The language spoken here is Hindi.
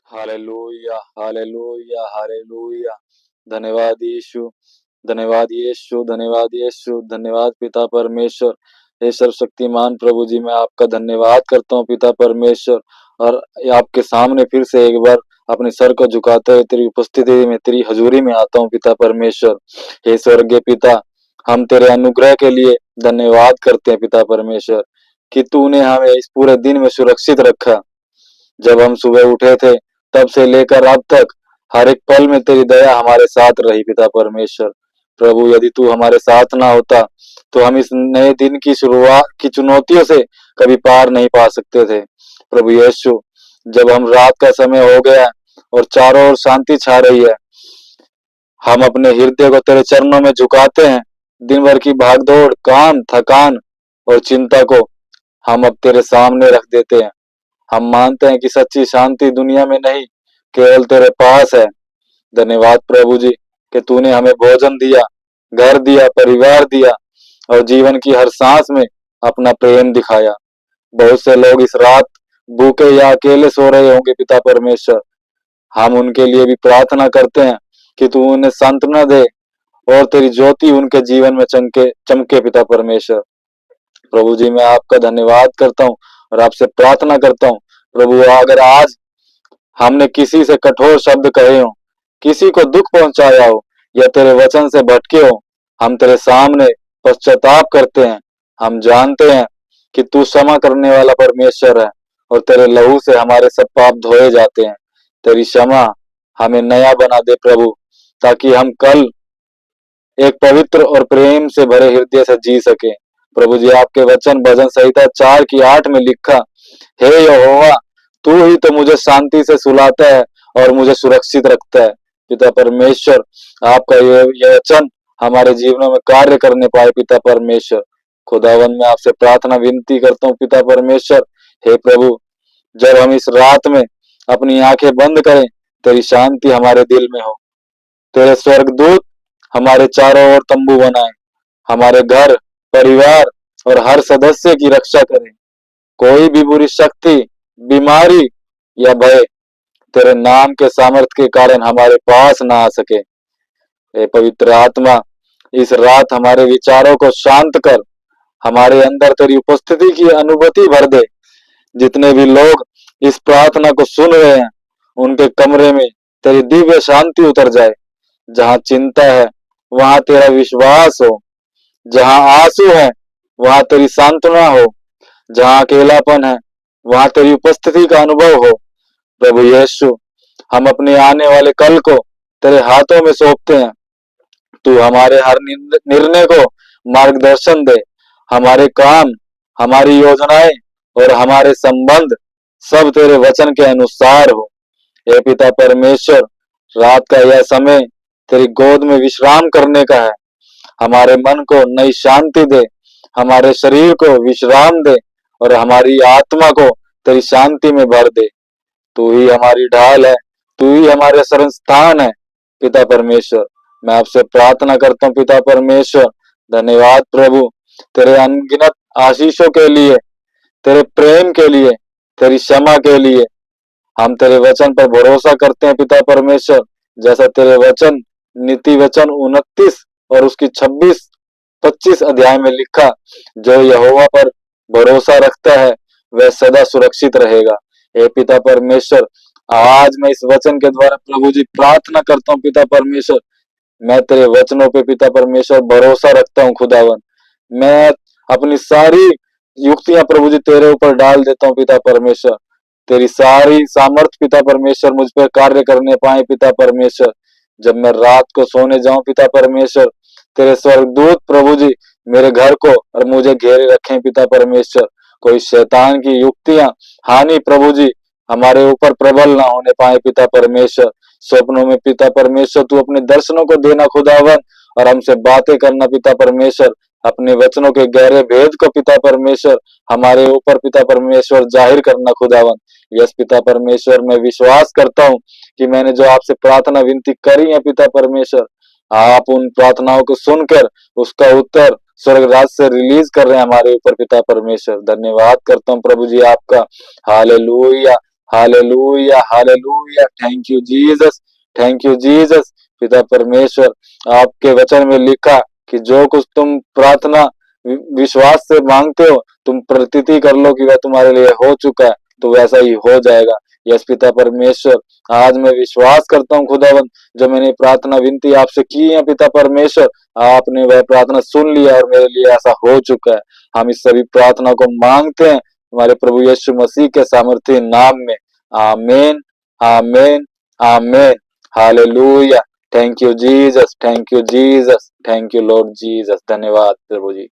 Hallelujah, hallelujah, hallelujah. धन्यवाद यीशु, धन्यवाद यीशु, धन्यवाद यीशु, धन्यवाद पिता परमेश्वर। हे सर्वशक्तिमान प्रभु जी, मैं आपका धन्यवाद करता हूँ पिता परमेश्वर, और आपके सामने फिर से एक बार अपने सर को झुकाते हुए तेरी उपस्थिति में, तेरी हजूरी में आता हूँ पिता परमेश्वर। हे स्वर्गीय पिता, हम तेरे अनुग्रह के लिए धन्यवाद करते हैं पिता परमेश्वर, कि तूने हमें इस पूरे दिन में सुरक्षित रखा। जब हम सुबह उठे थे तब से लेकर अब तक हर एक पल में तेरी दया हमारे साथ रही पिता परमेश्वर। प्रभु, यदि तू हमारे साथ ना होता तो हम इस नए दिन की शुरुआत की चुनौतियों से कभी पार नहीं पा सकते थे। प्रभु यीशु, जब हम रात का समय हो गया और चारों ओर शांति छा रही है, हम अपने हृदय को तेरे चरणों में झुकाते हैं। दिन भर की भागदौड़, काम, थकान और चिंता को हम अब तेरे सामने रख देते हैं। हम मानते हैं कि सच्ची शांति दुनिया में नहीं, केवल तेरे पास है। धन्यवाद प्रभु जी, कि तूने हमें भोजन दिया, घर दिया, परिवार दिया और जीवन की हर सांस में अपना प्रेम दिखाया। बहुत से लोग इस रात भूखे या अकेले सो रहे होंगे पिता परमेश्वर। हम उनके लिए भी प्रार्थना करते हैं कि तू उन्हें सांत्वना दे और तेरी ज्योति उनके जीवन में चमके चमके पिता परमेश्वर। प्रभु जी, मैं आपका धन्यवाद करता हूँ और आपसे प्रार्थना करता हूँ प्रभु, अगर आज हमने किसी से कठोर शब्द कहे हो, किसी को दुख पहुंचाया हो या तेरे वचन से भटके हो, हम तेरे सामने पश्चाताप करते हैं। हम जानते हैं कि तू क्षमा करने वाला परमेश्वर है और तेरे लहू से हमारे सब पाप धोए जाते हैं। तेरी क्षमा हमें नया बना दे प्रभु, ताकि हम कल एक पवित्र और प्रेम से भरे हृदय से जी सके। प्रभु जी, आपके वचन भजन संहिता 4:8 में लिखा, हे यहोवा, तू ही तो मुझे शांति से सुलाता है और मुझे सुरक्षित रखता है। पिता परमेश्वर, आपका ये वचन हमारे जीवनों में कार्य करने पाए पिता परमेश्वर। खुदावन, मैं आपसे प्रार्थना विनती करता हूँ पिता परमेश्वर, हे प्रभु, जब हम इस रात में अपनी आंखें बंद करें, तेरी शांति हमारे दिल में हो। तेरे स्वर्गदूत हमारे चारों ओर तंबू बनाए, हमारे घर, परिवार और हर सदस्य की रक्षा करें। कोई भी बुरी शक्ति, बीमारी या भय तेरे नाम के सामर्थ्य के कारण हमारे पास ना आ सके। हे पवित्र आत्मा, इस रात हमारे विचारों को शांत कर, हमारे अंदर तेरी उपस्थिति की अनुभूति भर दे। जितने भी लोग इस प्रार्थना को सुन रहे हैं, उनके कमरे में तेरी दिव्य शांति उतर जाए। जहाँ चिंता है वहां तेरा विश्वास हो, जहाँ आंसू है वहां तेरी सांत्वना हो, जहाँ अकेलापन है वहां तेरी उपस्थिति का अनुभव हो। प्रभु यीशु, हम अपने आने वाले कल को तेरे हाथों में सौंपते हैं। तू हमारे हर निर्णय को मार्गदर्शन दे। हमारे काम, हमारी योजनाएं और हमारे संबंध सब तेरे वचन के अनुसार हो। हे पिता परमेश्वर, रात का यह समय तेरी गोद में विश्राम करने का है। हमारे मन को नई शांति दे, हमारे शरीर को विश्राम दे और हमारी आत्मा को तेरी शांति में भर दे। तू ही हमारी ढाल है, तू ही हमारे शरण स्थान है पिता परमेश्वर। मैं आपसे प्रार्थना करता हूँ पिता परमेश्वर, धन्यवाद प्रभु, तेरे अनगिनत आशीषों के लिए, तेरे प्रेम के लिए, तेरी क्षमा के लिए। हम तेरे वचन पर भरोसा करते हैं पिता परमेश्वर। जैसा तेरे वचन नीति वचन 29 और उसकी 26-25 अध्याय में लिखा, जो यहोवा पर भरोसा रखता है वह सदा सुरक्षित रहेगा। हे पिता परमेश्वर, आज मैं इस वचन के द्वारा प्रभु जी प्रार्थना करता हूँ पिता परमेश्वर, मैं तेरे वचनों पे पिता परमेश्वर भरोसा रखता हूँ खुदावन। मैं अपनी सारी युक्तियां प्रभु जी तेरे ऊपर डाल देता हूँ पिता परमेश्वर। तेरी सारी सामर्थ पिता परमेश्वर मुझ पर कार्य करने पाए पिता परमेश्वर। जब मैं रात को सोने जाऊं पिता परमेश्वर, तेरे स्वर्गदूत प्रभु जी मेरे घर को और मुझे घेरे रखें पिता परमेश्वर। कोई शैतान की युक्तियां, हानि प्रभु जी हमारे ऊपर प्रबल ना होने पाए पिता परमेश्वर। स्वप्नों में पिता परमेश्वर तू अपने दर्शनों को देना खुदावन, और हमसे बातें करना पिता परमेश्वर। अपने वचनों के गहरे भेद को पिता परमेश्वर हमारे ऊपर पिता परमेश्वर जाहिर करना खुदावन। यस पिता परमेश्वर, मैं विश्वास करता हूँ कि मैंने जो आपसे प्रार्थना विनती करी है पिता परमेश्वर, आप उन प्रार्थनाओं को सुनकर उसका उत्तर स्वर्ग राज से रिलीज कर रहे हैं हमारे ऊपर पिता परमेश्वर। धन्यवाद करता हूँ प्रभु जी आपका। Hallelujah, hallelujah, hallelujah, thank you Jesus, thank you Jesus. पिता परमेश्वर, आपके वचन में लिखा कि जो कुछ तुम प्रार्थना विश्वास से मांगते हो, तुम प्रतीति कर लो कि वह तुम्हारे लिए हो चुका है, तो वैसा ही हो जाएगा। यस पिता परमेश्वर, आज मैं विश्वास करता हूँ खुदावन, जो मैंने प्रार्थना विनती आपसे की है पिता परमेश्वर, आपने वह प्रार्थना सुन लिया और मेरे लिए ऐसा हो चुका है। हम इस सभी प्रार्थना को मांगते हैं हमारे प्रभु यीशु मसीह के सामर्थ्य नाम में। आमीन, आमीन, आमीन। Hallelujah. Thank you Jesus, thank you Jesus, thank you Lord Jesus. धन्यवाद प्रभु जी।